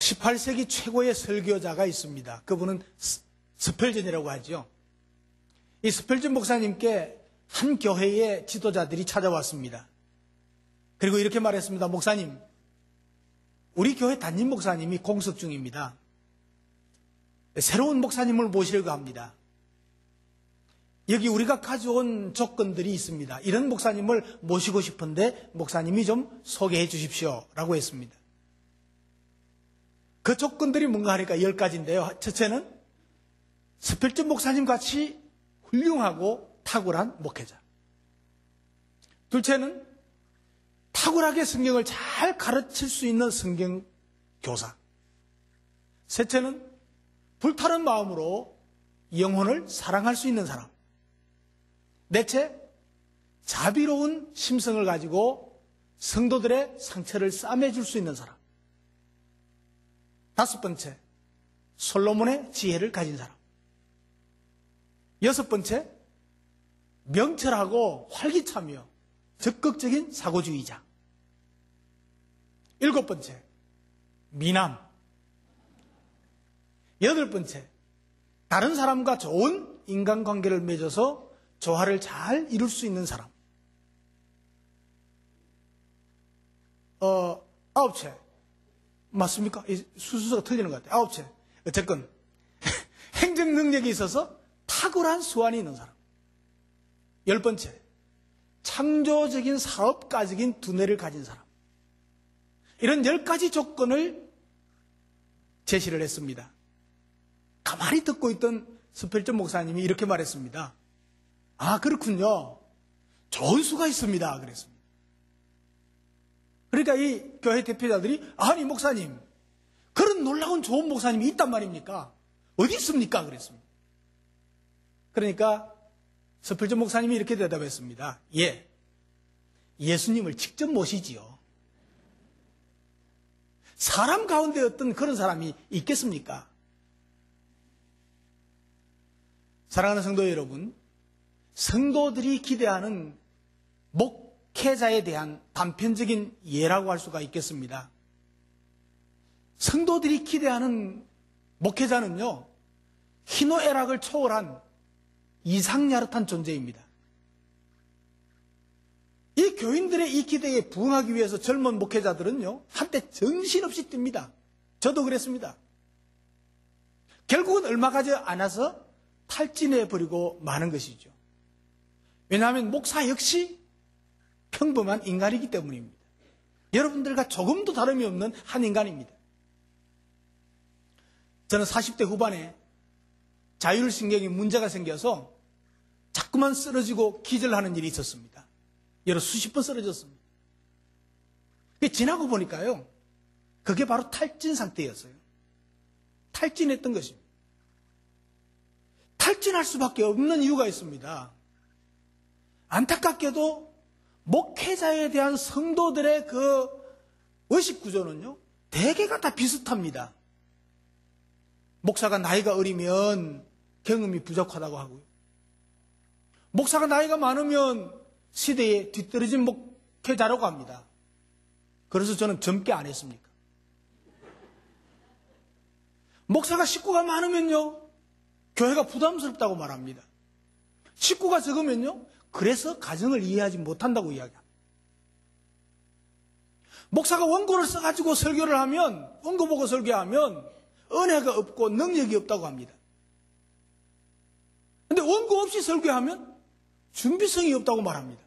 18세기 최고의 설교자가 있습니다. 그분은 스펠전이라고 하죠. 이 스펠전 목사님께 한 교회의 지도자들이 찾아왔습니다. 그리고 이렇게 말했습니다. 목사님, 우리 교회 담임 목사님이 공석 중입니다. 새로운 목사님을 모시려고 합니다. 여기 우리가 가져온 조건들이 있습니다. 이런 목사님을 모시고 싶은데 목사님이 좀 소개해 주십시오 라고 했습니다. 그 조건들이 뭔가 하니까 10가지인데요. 첫째는 스펠전 목사님 같이 훌륭하고 탁월한 목회자. 둘째는 탁월하게 성경을 잘 가르칠 수 있는 성경 교사. 셋째는 불타는 마음으로 영혼을 사랑할 수 있는 사람. 넷째, 자비로운 심성을 가지고 성도들의 상처를 싸매줄 수 있는 사람. 다섯 번째, 솔로몬의 지혜를 가진 사람. 여섯 번째, 명철하고 활기차며 적극적인 사고주의자. 일곱 번째, 미남. 여덟 번째, 다른 사람과 좋은 인간관계를 맺어서 조화를 잘 이룰 수 있는 사람. 아홉째, 맞습니까? 순서가 틀리는 것 같아요. 아홉째, 어쨌건 행정 능력이 있어서 탁월한 수완이 있는 사람. 열 번째, 창조적인 사업가적인 두뇌를 가진 사람. 이런 10가지 조건을 제시를 했습니다. 가만히 듣고 있던 스펠전 목사님이 이렇게 말했습니다. 아, 그렇군요. 좋은 수가 있습니다. 그랬습니다. 그러니까 이 교회 대표자들이 아니 목사님, 그런 놀라운 좋은 목사님이 있단 말입니까? 어디 있습니까? 그랬습니다. 그러니까 스펠전 목사님이 이렇게 대답했습니다. 예, 예수님을 직접 모시지요. 사람 가운데 어떤 그런 사람이 있겠습니까? 사랑하는 성도 여러분, 성도들이 기대하는 목회자에 대한 단편적인 예라고 할 수가 있겠습니다. 성도들이 기대하는 목회자는요, 희노애락을 초월한 이상야릇한 존재입니다. 이 교인들의 이 기대에 부응하기 위해서 젊은 목회자들은요, 한때 정신없이 뜁니다. 저도 그랬습니다. 결국은 얼마 가지 않아서 탈진해버리고 마는 것이죠. 왜냐하면 목사 역시 평범한 인간이기 때문입니다. 여러분들과 조금도 다름이 없는 한 인간입니다. 저는 40대 후반에 자율신경에 문제가 생겨서 자꾸만 쓰러지고 기절하는 일이 있었습니다. 여러 수십 번 쓰러졌습니다. 지나고 보니까요, 그게 바로 탈진 상태였어요. 탈진했던 것입니다. 탈진할 수밖에 없는 이유가 있습니다. 안타깝게도 목회자에 대한 성도들의 그 의식 구조는요, 대개가 다 비슷합니다. 목사가 나이가 어리면 경험이 부족하다고 하고요. 목사가 나이가 많으면 시대에 뒤떨어진 목회자라고 합니다. 그래서 저는 젊게 안 했습니까? 목사가 식구가 많으면요, 교회가 부담스럽다고 말합니다. 식구가 적으면요, 그래서 가정을 이해하지 못한다고 이야기합니다. 목사가 원고를 써가지고 설교를 하면, 원고 보고 설교하면 은혜가 없고 능력이 없다고 합니다. 근데 원고 없이 설교하면 준비성이 없다고 말합니다.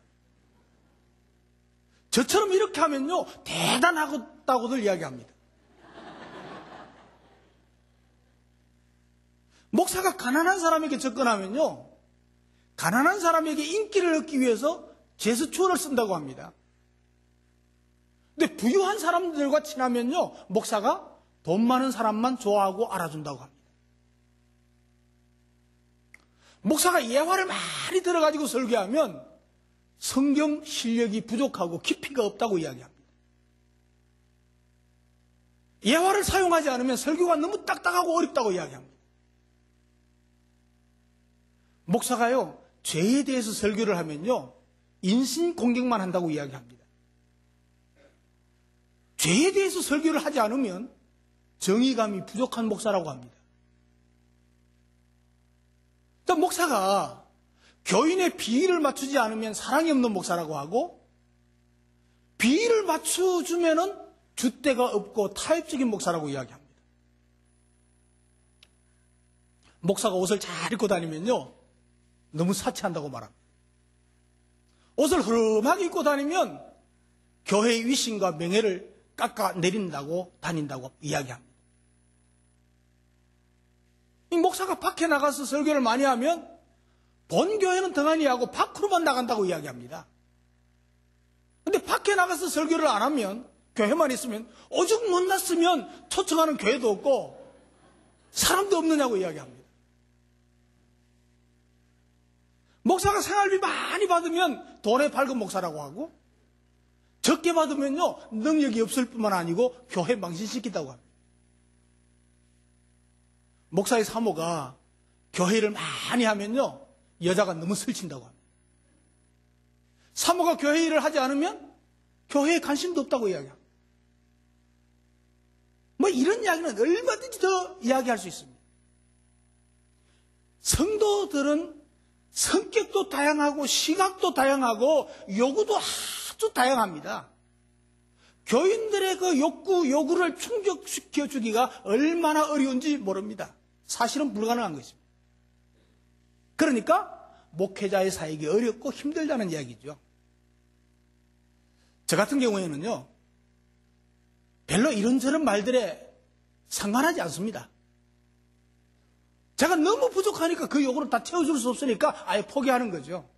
저처럼 이렇게 하면요, 대단하다고들 이야기합니다. 목사가 가난한 사람에게 접근하면요, 가난한 사람에게 인기를 얻기 위해서 제스처를 쓴다고 합니다. 근데 부유한 사람들과 친하면요, 목사가 돈 많은 사람만 좋아하고 알아준다고 합니다. 목사가 예화를 많이 들어가지고 설교하면 성경 실력이 부족하고 깊이가 없다고 이야기합니다. 예화를 사용하지 않으면 설교가 너무 딱딱하고 어렵다고 이야기합니다. 목사가요, 죄에 대해서 설교를 하면요, 인신공격만 한다고 이야기합니다. 죄에 대해서 설교를 하지 않으면 정의감이 부족한 목사라고 합니다. 또 목사가 교인의 비위를 맞추지 않으면 사랑이 없는 목사라고 하고, 비위를 맞춰주면은 줏대가 없고 타협적인 목사라고 이야기합니다. 목사가 옷을 잘 입고 다니면요, 너무 사치한다고 말합니다. 옷을 흐름하게 입고 다니면 교회의 위신과 명예를 깎아내린다고 다닌다고 이야기합니다. 이 목사가 밖에 나가서 설교를 많이 하면 본교회는 등한히 하고 밖으로만 나간다고 이야기합니다. 근데 밖에 나가서 설교를 안 하면, 교회만 있으면 오죽 못났으면 초청하는 교회도 없고 사람도 없느냐고 이야기합니다. 목사가 생활비 많이 받으면 돈에 밝은 목사라고 하고, 적게 받으면요 능력이 없을 뿐만 아니고 교회 망신시킨다고 합니다. 목사의 사모가 교회 일을 많이 하면요 여자가 너무 설친다고 합니다. 사모가 교회 일을 하지 않으면 교회에 관심도 없다고 이야기합니다. 뭐 이런 이야기는 얼마든지 더 이야기할 수 있습니다. 성도들은 성격도 다양하고 시각도 다양하고 요구도 아주 다양합니다. 교인들의 그 요구를 충족시켜 주기가 얼마나 어려운지 모릅니다. 사실은 불가능한 것입니다. 그러니까 목회자의 사역이 어렵고 힘들다는 이야기죠. 저 같은 경우에는요, 별로 이런저런 말들에 상관하지 않습니다. 제가 너무 부족하니까 그 요구를 다 채워줄 수 없으니까 아예 포기하는 거죠.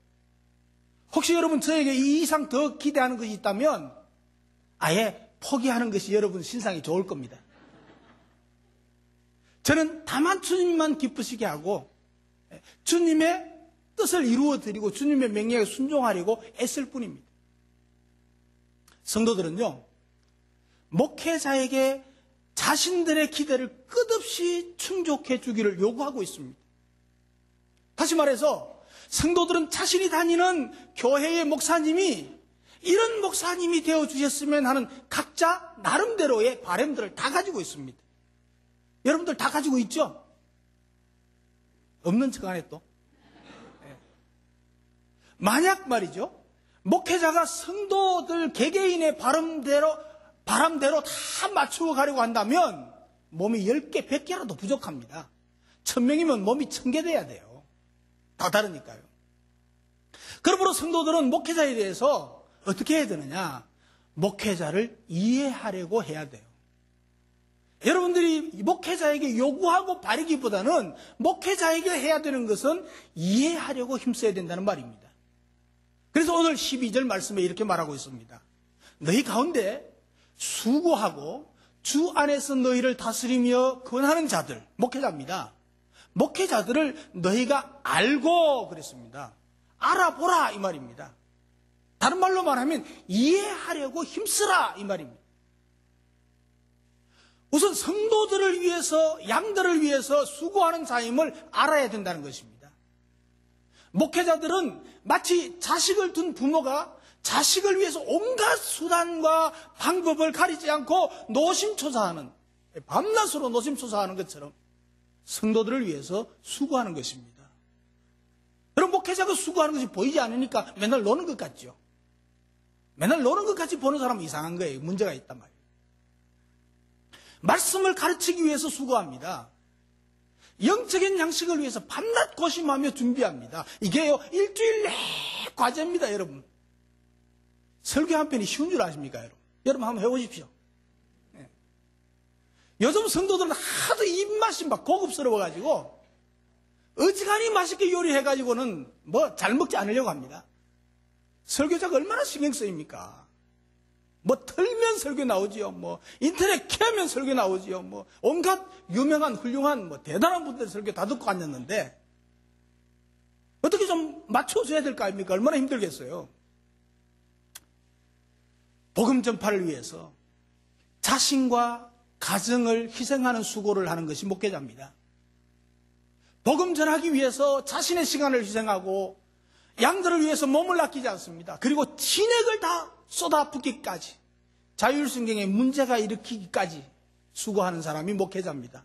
혹시 여러분 저에게 이 이상 더 기대하는 것이 있다면 아예 포기하는 것이 여러분 신상이 좋을 겁니다. 저는 다만 주님만 기쁘시게 하고 주님의 뜻을 이루어드리고 주님의 명령에 순종하려고 애쓸 뿐입니다. 성도들은요, 목회자에게 자신들의 기대를 끝없이 충족해 주기를 요구하고 있습니다. 다시 말해서 성도들은 자신이 다니는 교회의 목사님이 이런 목사님이 되어주셨으면 하는 각자 나름대로의 바람들을 다 가지고 있습니다. 여러분들 다 가지고 있죠? 없는 척 안 해 또. 만약 말이죠, 목회자가 성도들 개개인의 바람대로 다 맞추어 가려고 한다면 몸이 10개, 100개라도 부족합니다. 1000명이면 몸이 1000개 돼야 돼요. 다 다르니까요. 그러므로 성도들은 목회자에 대해서 어떻게 해야 되느냐? 목회자를 이해하려고 해야 돼요. 여러분들이 목회자에게 요구하고 바라기보다는 목회자에게 해야 되는 것은 이해하려고 힘써야 된다는 말입니다. 그래서 오늘 12절 말씀에 이렇게 말하고 있습니다. 너희 가운데 수고하고 주 안에서 너희를 다스리며 권하는 자들, 목회자입니다. 목회자들을 너희가 알고 그랬습니다. 알아보라 이 말입니다. 다른 말로 말하면 이해하려고 힘쓰라 이 말입니다. 우선 성도들을 위해서, 양들을 위해서 수고하는 자임을 알아야 된다는 것입니다. 목회자들은 마치 자식을 둔 부모가 자식을 위해서 온갖 수단과 방법을 가리지 않고 노심초사하는, 밤낮으로 노심초사하는 것처럼 성도들을 위해서 수고하는 것입니다. 여러분, 목회자가 수고하는 것이 보이지 않으니까 맨날 노는 것 같죠. 맨날 노는 것 같이 보는 사람은 이상한 거예요. 문제가 있단 말이에요. 말씀을 가르치기 위해서 수고합니다. 영적인 양식을 위해서 밤낮 고심하며 준비합니다. 이게요, 일주일 내 과제입니다, 여러분. 설교 한 편이 쉬운 줄 아십니까, 여러분? 여러분 한번 해보십시오. 네. 요즘 성도들은 하도 입맛이 막 고급스러워가지고 어지간히 맛있게 요리해가지고는 뭐 잘 먹지 않으려고 합니다. 설교자가 얼마나 신경 쓰입니까? 뭐 털면 설교 나오지요. 뭐 인터넷 켜면 설교 나오지요. 뭐 온갖 유명한 훌륭한 뭐 대단한 분들 설교 다 듣고 앉았는데 어떻게 좀 맞춰줘야 될 거 아닙니까? 얼마나 힘들겠어요. 복음 전파를 위해서 자신과 가정을 희생하는 수고를 하는 것이 목회자입니다. 복음 전하기 위해서 자신의 시간을 희생하고 양들을 위해서 몸을 아끼지 않습니다. 그리고 진액을 다 쏟아붓기까지, 자율신경에 문제가 일으키기까지 수고하는 사람이 목회자입니다.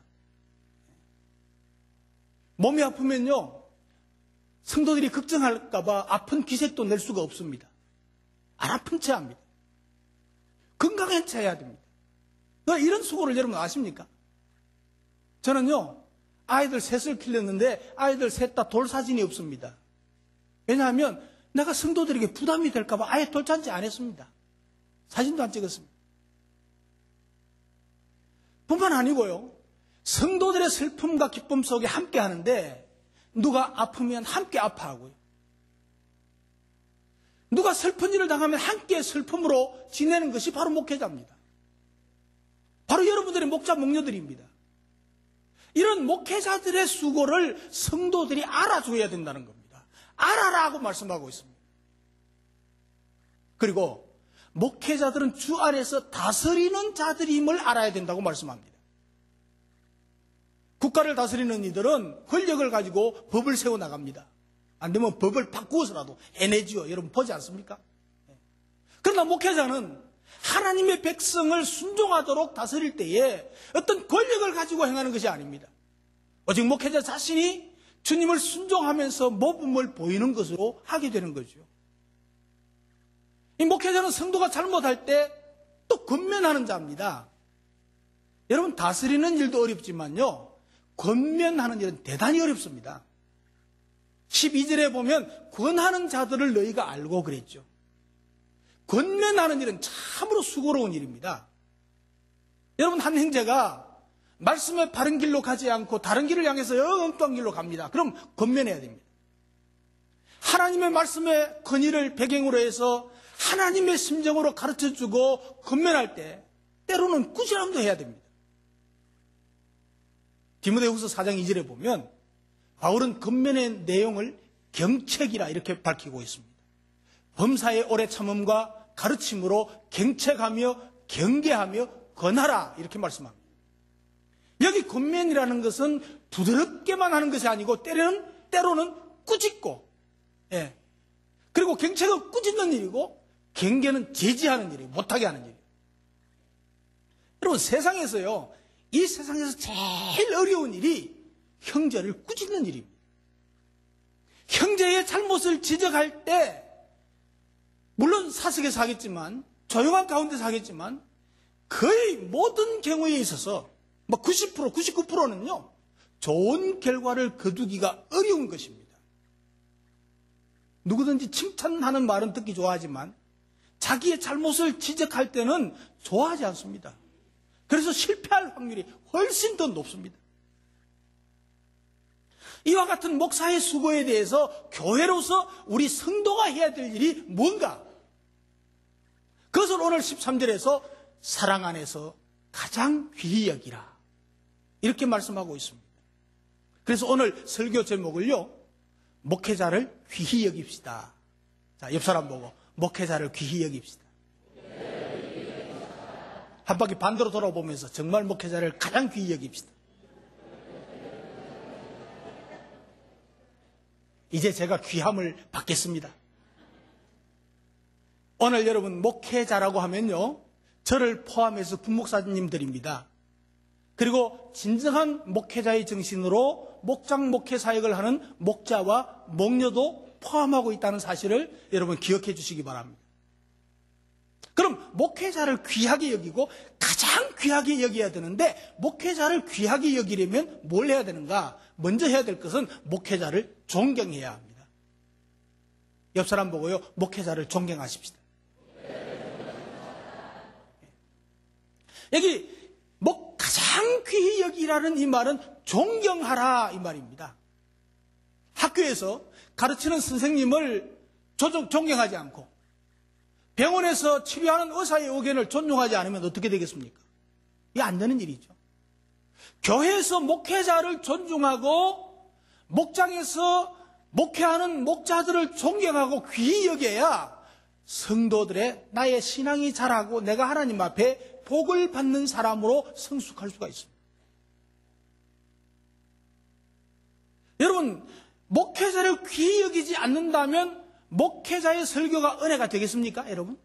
몸이 아프면요, 성도들이 걱정할까봐 아픈 기색도 낼 수가 없습니다. 안 아픈 채 합니다. 건강한 채 해야 됩니다. 이런 수고를 여러분 아십니까? 저는요, 아이들 셋을 키웠는데 아이들 셋 다 돌 사진이 없습니다. 왜냐하면 내가 성도들에게 부담이 될까봐 아예 돌잔치 안 했습니다. 사진도 안 찍었습니다. 뿐만 아니고요, 성도들의 슬픔과 기쁨 속에 함께 하는데 누가 아프면 함께 아파하고요. 누가 슬픈 일을 당하면 함께 슬픔으로 지내는 것이 바로 목회자입니다. 바로 여러분들의 목자 목녀들입니다. 이런 목회자들의 수고를 성도들이 알아줘야 된다는 겁니다. 알아라고 말씀하고 있습니다. 그리고 목회자들은 주 안에서 다스리는 자들임을 알아야 된다고 말씀합니다. 국가를 다스리는 이들은 권력을 가지고 법을 세워나갑니다. 안 되면 법을 바꾸어서라도 해내지요. 여러분 보지 않습니까? 그러나 목회자는 하나님의 백성을 순종하도록 다스릴 때에 어떤 권력을 가지고 행하는 것이 아닙니다. 오직 목회자 자신이 주님을 순종하면서 모범을 보이는 것으로 하게 되는 거죠. 이 목회자는 성도가 잘못할 때 또 권면하는 자입니다. 여러분, 다스리는 일도 어렵지만요, 권면하는 일은 대단히 어렵습니다. 12절에 보면 권하는 자들을 너희가 알고 그랬죠. 권면하는 일은 참으로 수고로운 일입니다. 여러분, 한 형제가 말씀의 바른 길로 가지 않고 다른 길을 향해서 엉뚱한 길로 갑니다. 그럼 권면해야 됩니다. 하나님의 말씀의 권위를 배경으로 해서 하나님의 심정으로 가르쳐주고 권면할 때 때로는 꾸지람도 해야 됩니다. 디모데후서 4장 2절에 보면 바울은 권면의 내용을 경책이라 이렇게 밝히고 있습니다. 범사의 오래 참음과 가르침으로 경책하며 경계하며 권하라 이렇게 말씀합니다. 여기 권면이라는 것은 부드럽게만 하는 것이 아니고 때로는 꾸짖고, 그리고 경책은 꾸짖는 일이고 경계는 제지하는 일이에요. 못하게 하는 일이에요. 여러분, 세상에서요, 이 세상에서 제일 어려운 일이 형제를 꾸짖는 일입니다. 형제의 잘못을 지적할 때 물론 사석에서 하겠지만, 조용한 가운데서 하겠지만, 거의 모든 경우에 있어서 90%, 99%는요, 좋은 결과를 거두기가 어려운 것입니다. 누구든지 칭찬하는 말은 듣기 좋아하지만 자기의 잘못을 지적할 때는 좋아하지 않습니다. 그래서 실패할 확률이 훨씬 더 높습니다. 이와 같은 목사의 수고에 대해서 교회로서 우리 성도가 해야 될 일이 뭔가? 그것을 오늘 13절에서 사랑 안에서 가장 귀히 여기라 이렇게 말씀하고 있습니다. 그래서 오늘 설교 제목을요, 목회자를 귀히 여깁시다. 자, 옆 사람 보고 목회자를 귀히 여깁시다. 한 바퀴 반대로 돌아보면서 정말 목회자를 가장 귀히 여깁시다. 이제 제가 귀함을 받겠습니다. 오늘 여러분 목회자라고 하면요, 저를 포함해서 부목사님들입니다. 그리고 진정한 목회자의 정신으로 목장 목회 사역을 하는 목자와 목녀도 포함하고 있다는 사실을 여러분 기억해 주시기 바랍니다. 그럼 목회자를 귀하게 여기고 가장 귀하게 여겨야 되는데, 목회자를 귀하게 여기려면 뭘 해야 되는가? 먼저 해야 될 것은 목회자를 존경해야 합니다. 옆 사람 보고요, 목회자를 존경하십시다. 여기 가장 귀히 여기라는 이 말은 존경하라 이 말입니다. 학교에서 가르치는 선생님을 존경하지 않고 병원에서 치료하는 의사의 의견을 존중하지 않으면 어떻게 되겠습니까? 이게 안 되는 일이죠. 교회에서 목회자를 존중하고 목장에서 목회하는 목자들을 존경하고 귀히 여겨야 성도들의 나의 신앙이 자라고 내가 하나님 앞에 복을 받는 사람으로 성숙할 수가 있습니다. 여러분, 목회자를 귀히 여기지 않는다면 목회자의 설교가 은혜가 되겠습니까, 여러분?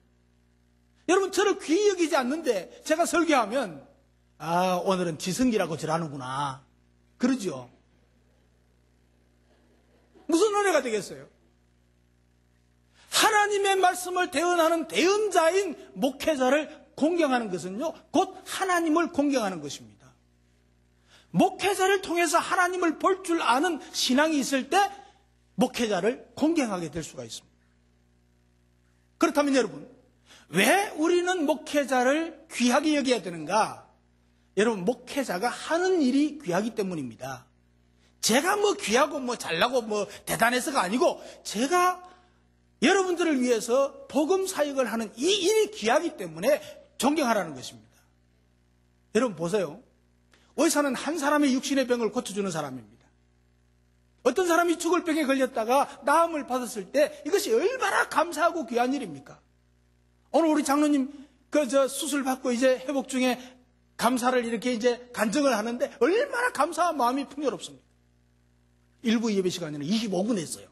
여러분, 저를 귀히 여기지 않는데 제가 설교하면 아, 오늘은 지성기라고 저라는구나. 그러죠. 무슨 은혜가 되겠어요? 하나님의 말씀을 대언하는 대언자인 목회자를 공경하는 것은요, 곧 하나님을 공경하는 것입니다. 목회자를 통해서 하나님을 볼 줄 아는 신앙이 있을 때 목회자를 공경하게 될 수가 있습니다. 그렇다면 여러분, 왜 우리는 목회자를 귀하게 여겨야 되는가? 여러분, 목회자가 하는 일이 귀하기 때문입니다. 제가 뭐 귀하고 뭐 잘나고 뭐 대단해서가 아니고 제가 여러분들을 위해서 복음 사역을 하는 이 일이 귀하기 때문에 존경하라는 것입니다. 여러분 보세요. 의사는 한 사람의 육신의 병을 고쳐주는 사람입니다. 어떤 사람이 죽을 병에 걸렸다가 나음을 받았을 때 이것이 얼마나 감사하고 귀한 일입니까? 오늘 우리 장로님 수술 받고 이제 회복 중에 감사를 이렇게 이제 간증을 하는데 얼마나 감사한 마음이 풍요롭습니까? 일부 예배 시간에는 25분 했어요.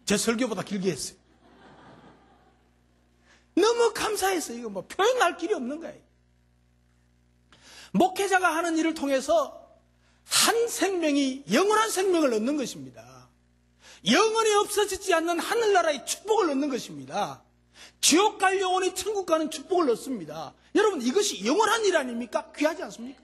제 설교보다 길게 했어요. 너무 감사했어요. 이거 뭐 표현할 길이 없는 거예요. 목회자가 하는 일을 통해서 한 생명이 영원한 생명을 얻는 것입니다. 영원히 없어지지 않는 하늘나라의 축복을 얻는 것입니다. 지옥 갈 영혼이 천국 가는 축복을 얻습니다. 여러분, 이것이 영원한 일 아닙니까? 귀하지 않습니까?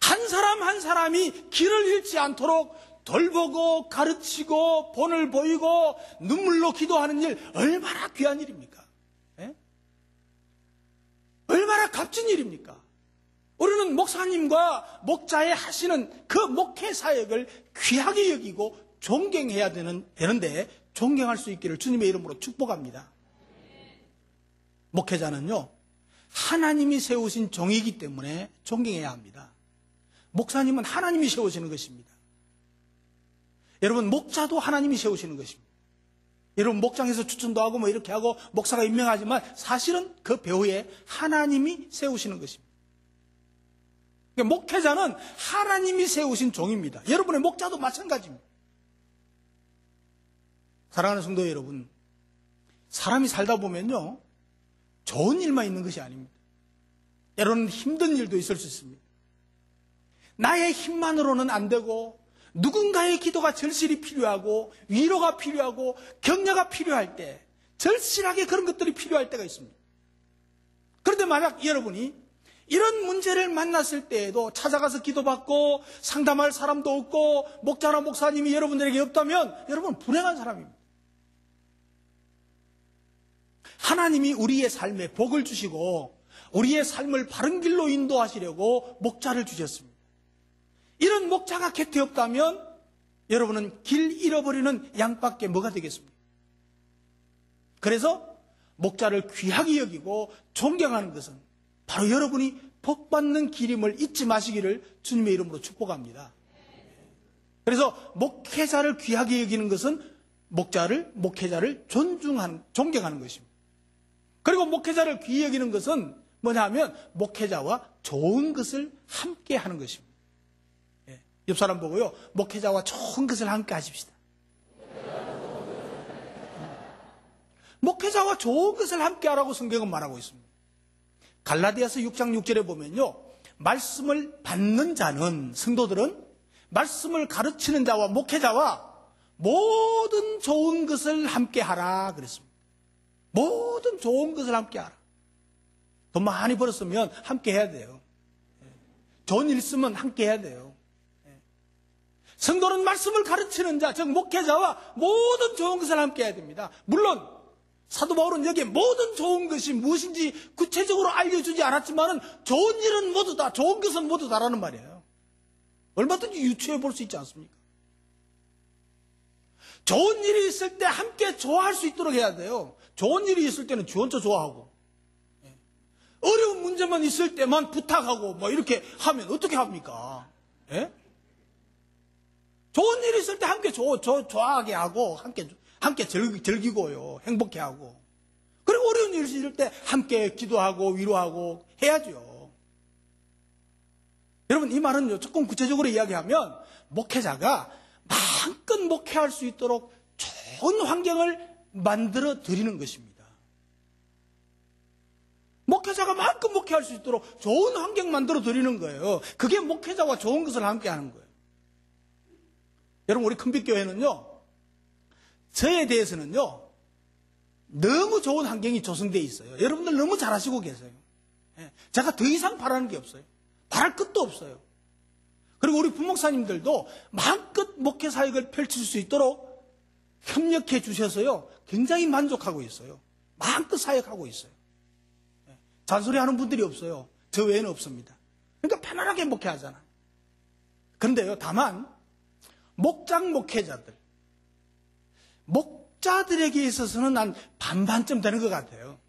한 사람 한 사람이 길을 잃지 않도록 돌보고 가르치고 본을 보이고 눈물로 기도하는 일, 얼마나 귀한 일입니까? 예? 얼마나 값진 일입니까? 우리는 목사님과 목자의 하시는 그 목회 사역을 귀하게 여기고 존경해야 되는데 존경할 수 있기를 주님의 이름으로 축복합니다. 목회자는요, 하나님이 세우신 종이기 때문에 존경해야 합니다. 목사님은 하나님이 세우시는 것입니다. 여러분, 목자도 하나님이 세우시는 것입니다. 여러분, 목장에서 추천도 하고 뭐 이렇게 하고 목사가 임명하지만 사실은 그 배후에 하나님이 세우시는 것입니다. 그러니까 목회자는 하나님이 세우신 종입니다. 여러분의 목자도 마찬가지입니다. 사랑하는 성도 여러분, 사람이 살다 보면요, 좋은 일만 있는 것이 아닙니다. 때로는 힘든 일도 있을 수 있습니다. 나의 힘만으로는 안 되고 누군가의 기도가 절실히 필요하고 위로가 필요하고 격려가 필요할 때, 절실하게 그런 것들이 필요할 때가 있습니다. 그런데 만약 여러분이 이런 문제를 만났을 때에도 찾아가서 기도받고 상담할 사람도 없고 목자나 목사님이 여러분들에게 없다면 여러분 불행한 사람입니다. 하나님이 우리의 삶에 복을 주시고 우리의 삶을 바른 길로 인도하시려고 목자를 주셨습니다. 이런 목자가 곁에 없다면 여러분은 길 잃어버리는 양밖에 뭐가 되겠습니까? 그래서 목자를 귀하게 여기고 존경하는 것은 바로 여러분이 복받는 길임을 잊지 마시기를 주님의 이름으로 축복합니다. 그래서 목회자를 귀하게 여기는 것은 목회자를 존경하는 것입니다. 그리고 목회자를 귀히 여기는 것은 뭐냐 하면 목회자와 좋은 것을 함께 하는 것입니다. 옆 사람 보고요, 목회자와 좋은 것을 함께 하십시다. 목회자와 좋은 것을 함께 하라고 성경은 말하고 있습니다. 갈라디아서 6장 6절에 보면요, 말씀을 받는 자는, 성도들은 말씀을 가르치는 자와 목회자와 모든 좋은 것을 함께 하라 그랬습니다. 모든 좋은 것을 함께 하라. 돈 많이 벌었으면 함께 해야 돼요. 좋은 일 있으면 함께 해야 돼요. 성도는 말씀을 가르치는 자, 즉 목회자와 모든 좋은 것을 함께 해야 됩니다. 물론 사도 바울은 여기에 모든 좋은 것이 무엇인지 구체적으로 알려주지 않았지만 좋은 일은 모두다, 좋은 것은 모두다라는 말이에요. 얼마든지 유추해 볼 수 있지 않습니까? 좋은 일이 있을 때 함께 좋아할 수 있도록 해야 돼요. 좋은 일이 있을 때는 지 혼자 좋아하고, 어려운 문제만 있을 때만 부탁하고 뭐 이렇게 하면 어떻게 합니까? 예? 좋은 일이 있을 때 함께 좋아하게 하고 함께 즐기고요, 행복해 하고, 그리고 어려운 일이 있을 때 함께 기도하고 위로하고 해야죠. 여러분, 이 말은 조금 구체적으로 이야기하면 목회자가 마음껏 목회할 수 있도록 좋은 환경을 만들어 드리는 것입니다. 목회자 목회자가 마음껏 목회할 수 있도록 좋은 환경 만들어 드리는 거예요. 그게 목회자와 좋은 것을 함께 하는 거예요. 여러분, 우리 큰빛교회는요, 저에 대해서는요, 너무 좋은 환경이 조성되어 있어요. 여러분들 너무 잘하시고 계세요. 제가 더 이상 바라는 게 없어요. 바랄 것도 없어요. 그리고 우리 부목사님들도 마음껏 목회 사역을 펼칠 수 있도록 협력해 주셔서요, 굉장히 만족하고 있어요. 마음껏 사역하고 있어요. 잔소리하는 분들이 없어요. 저 외에는 없습니다. 그러니까 편안하게 목회하잖아요. 그런데요, 다만 목장 목회자들, 목자들에게 있어서는 난 반반쯤 되는 것 같아요.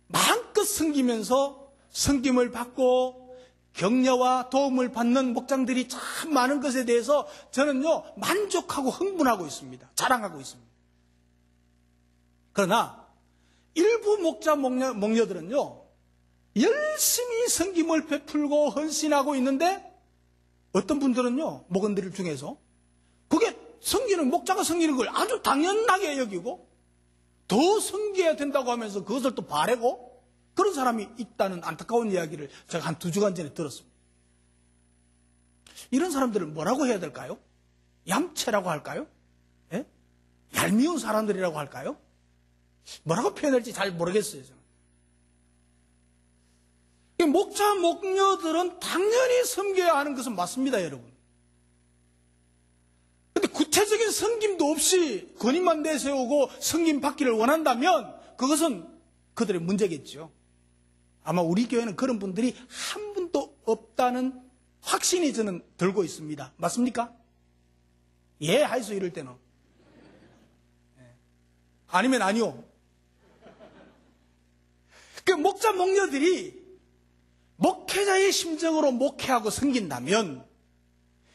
마음껏 섬기면서 섬김을 받고 격려와 도움을 받는 목장들이 참 많은 것에 대해서 저는요, 만족하고 흥분하고 있습니다. 자랑하고 있습니다. 그러나 일부 목자 목녀들은요, 열심히 섬김을 베풀고 헌신하고 있는데 어떤 분들은요, 목원들 중에서 그게 섬기는, 목자가 섬기는 걸 아주 당연하게 여기고 더 섬겨야 된다고 하면서 그것을 또 바라고 그런 사람이 있다는 안타까운 이야기를 제가 한 2주간 전에 들었습니다. 이런 사람들을 뭐라고 해야 될까요? 얌체라고 할까요? 예? 얄미운 사람들이라고 할까요? 뭐라고 표현할지 잘 모르겠어요, 저는. 목자, 목녀들은 당연히 섬겨야 하는 것은 맞습니다, 여러분. 근데 구체적인 섬김도 없이 권위만 내세우고 섬김 받기를 원한다면 그것은 그들의 문제겠죠. 아마 우리 교회는 그런 분들이 한 분도 없다는 확신이 저는 들고 있습니다. 맞습니까? 예, 하이소 이럴 때는. 아니면 아니요. 그 목자, 목녀들이 목회자의 심정으로 목회하고 섬긴다면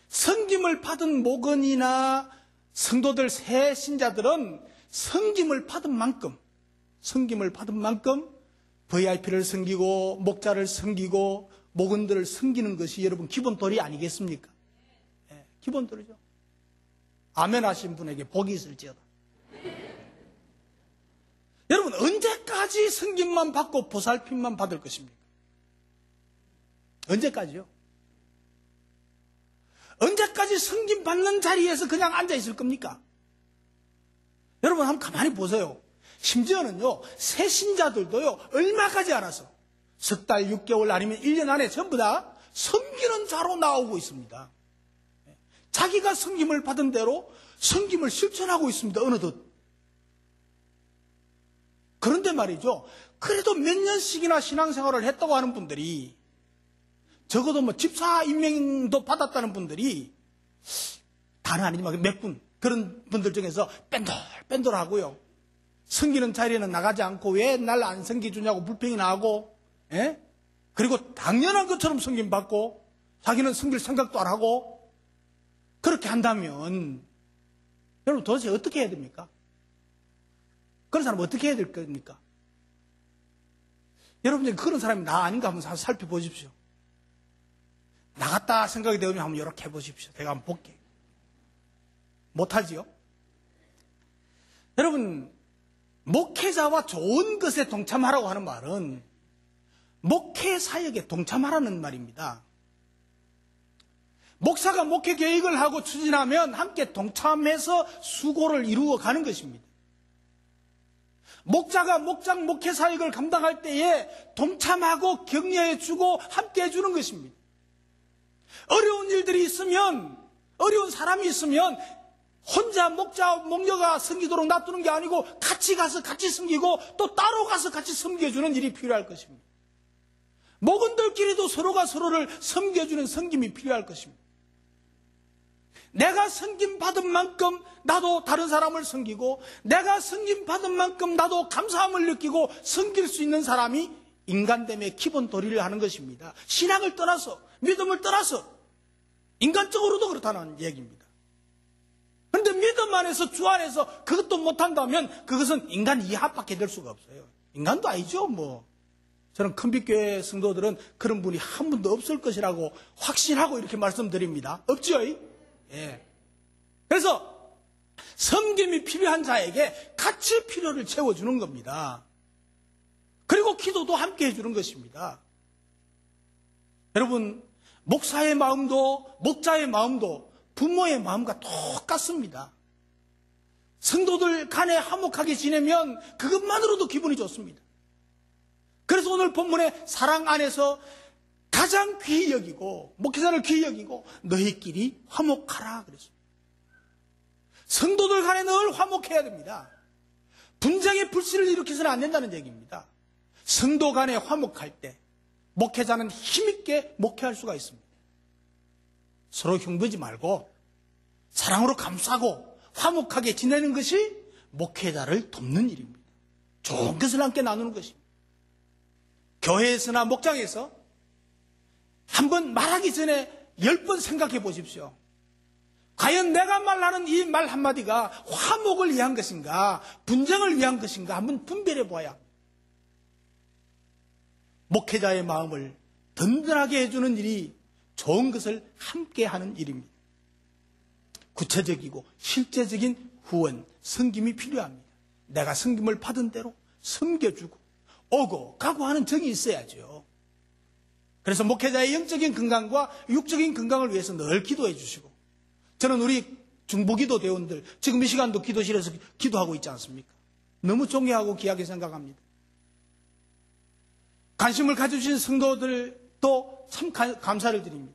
섬김을 받은 목원이나 성도들 새 신자들은 섬김을 받은 만큼 VIP를 섬기고 목자를 섬기고 목원들을 섬기는 것이 여러분 기본 도리 아니겠습니까? 네, 기본 도리죠. 아멘 하신 분에게 복이 있을지어다. 여러분, 언제까지 섬김만 받고 보살핌만 받을 것입니까? 언제까지요? 언제까지 섬김 받는 자리에서 그냥 앉아 있을 겁니까? 여러분, 한번 가만히 보세요. 심지어는요, 새 신자들도요, 얼마 가지 않아서 석 달, 6개월 아니면 1년 안에 전부 다 섬기는 자로 나오고 있습니다. 자기가 섬김을 받은 대로 섬김을 실천하고 있습니다. 어느덧. 그런데 말이죠, 그래도 몇 년씩이나 신앙생활을 했다고 하는 분들이, 적어도 뭐 집사 임명도 받았다는 분들이 다는 아니지만 몇 분, 그런 분들 중에서 뺀돌하고요, 섬기는 자리에는 나가지 않고 왜 날 안 섬겨주냐고 불평이 나고, 예? 그리고 당연한 것처럼 섬김 받고 자기는 섬길 생각도 안 하고 그렇게 한다면 여러분 도대체 어떻게 해야 됩니까? 그런 사람 어떻게 해야 될 겁니까? 여러분, 그런 사람이 나 아닌가 한번 살펴보십시오. 나갔다 생각이 되면 한번 이렇게 해보십시오. 제가 한번 볼게요. 못하지요? 여러분, 목회자와 좋은 것에 동참하라고 하는 말은 목회 사역에 동참하라는 말입니다. 목사가 목회 계획을 하고 추진하면 함께 동참해서 수고를 이루어 가는 것입니다. 목자가 목장 목회 사역을 감당할 때에 동참하고 격려해주고 함께 해주는 것입니다. 어려운 일들이 있으면, 어려운 사람이 있으면 혼자 목자, 목녀가 섬기도록 놔두는 게 아니고 같이 가서 같이 섬기고 또 따로 가서 같이 섬겨주는 일이 필요할 것입니다. 목원들끼리도 서로가 서로를 섬겨주는 섬김이 필요할 것입니다. 내가 섬김 받은 만큼 나도 다른 사람을 섬기고, 내가 섬김 받은 만큼 나도 감사함을 느끼고 섬길 수 있는 사람이 인간됨의 기본 도리를 하는 것입니다. 신앙을 떠나서, 믿음을 떠나서 인간적으로도 그렇다는 얘기입니다. 그런데 믿음 안에서, 주 안에서 그것도 못한다면 그것은 인간 이하밖에 될 수가 없어요. 인간도 아니죠, 뭐. 저는 큰빛교회 성도들은 그런 분이 한 분도 없을 것이라고 확신하고 이렇게 말씀드립니다. 없지요? 예. 그래서 섬김이 필요한 자에게 같이 필요를 채워주는 겁니다. 그리고 기도도 함께 해주는 것입니다. 여러분, 목사의 마음도 목자의 마음도 부모의 마음과 똑같습니다. 성도들 간에 화목하게 지내면 그것만으로도 기분이 좋습니다. 그래서 오늘 본문의 사랑 안에서 가장 귀히 여기고 목회자를 귀히 여기고 너희끼리 화목하라 그랬습니다. 성도들 간에 늘 화목해야 됩니다. 분쟁의 불씨를 일으켜서는 안 된다는 얘기입니다. 성도 간에 화목할 때 목회자는 힘있게 목회할 수가 있습니다. 서로 흉보지 말고 사랑으로 감싸고 화목하게 지내는 것이 목회자를 돕는 일입니다. 좋은 것을 함께 나누는 것입니다. 교회에서나 목장에서 한번 말하기 전에 10번 생각해 보십시오. 과연 내가 말하는 이 말 한마디가 화목을 위한 것인가 분쟁을 위한 것인가 한번 분별해 보아야 합니다. 목회자의 마음을 든든하게 해주는 일이 좋은 것을 함께 하는 일입니다. 구체적이고 실제적인 후원, 섬김이 필요합니다. 내가 섬김을 받은 대로 섬겨주고 오고 가고 하는 정이 있어야죠. 그래서 목회자의 영적인 건강과 육적인 건강을 위해서 늘 기도해 주시고, 저는 우리 중보기도 대원들 지금 이 시간도 기도실에서 기도하고 있지 않습니까? 너무 존경하고 귀하게 생각합니다. 관심을 가져주신 성도들도 참 감사를 드립니다.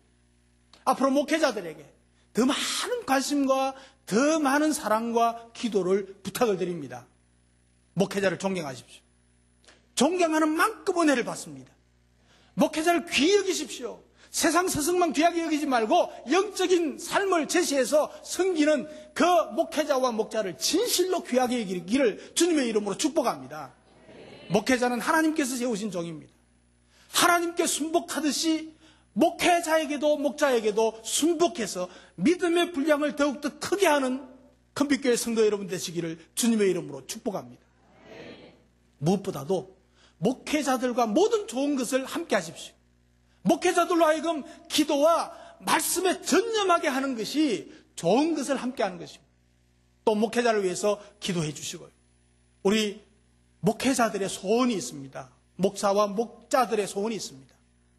앞으로 목회자들에게 더 많은 관심과 더 많은 사랑과 기도를 부탁을 드립니다. 목회자를 존경하십시오. 존경하는 만큼 은혜를 받습니다. 목회자를 귀히 여기십시오. 세상 서성만 귀하게 여기지 말고 영적인 삶을 제시해서 섬기는 그 목회자와 목자를 진실로 귀하게 여기기를 주님의 이름으로 축복합니다. 목회자는 하나님께서 세우신 종입니다. 하나님께 순복하듯이 목회자에게도 목자에게도 순복해서 믿음의 분량을 더욱더 크게 하는 큰빛교회 성도 여러분 되시기를 주님의 이름으로 축복합니다. 무엇보다도 목회자들과 모든 좋은 것을 함께 하십시오. 목회자들로 하여금 기도와 말씀에 전념하게 하는 것이 좋은 것을 함께 하는 것입니다. 또 목회자를 위해서 기도해 주시고요. 우리 목회자들의 소원이 있습니다. 목사와 목자들의 소원이 있습니다.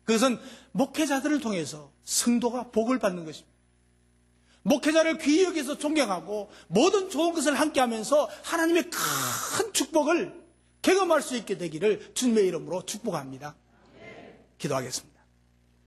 그것은 목회자들을 통해서 성도가 복을 받는 것입니다. 목회자를 귀히 여기서 존경하고 모든 좋은 것을 함께 하면서 하나님의 큰 축복을 경험할 수 있게 되기를 주님의 이름으로 축복합니다. 기도하겠습니다.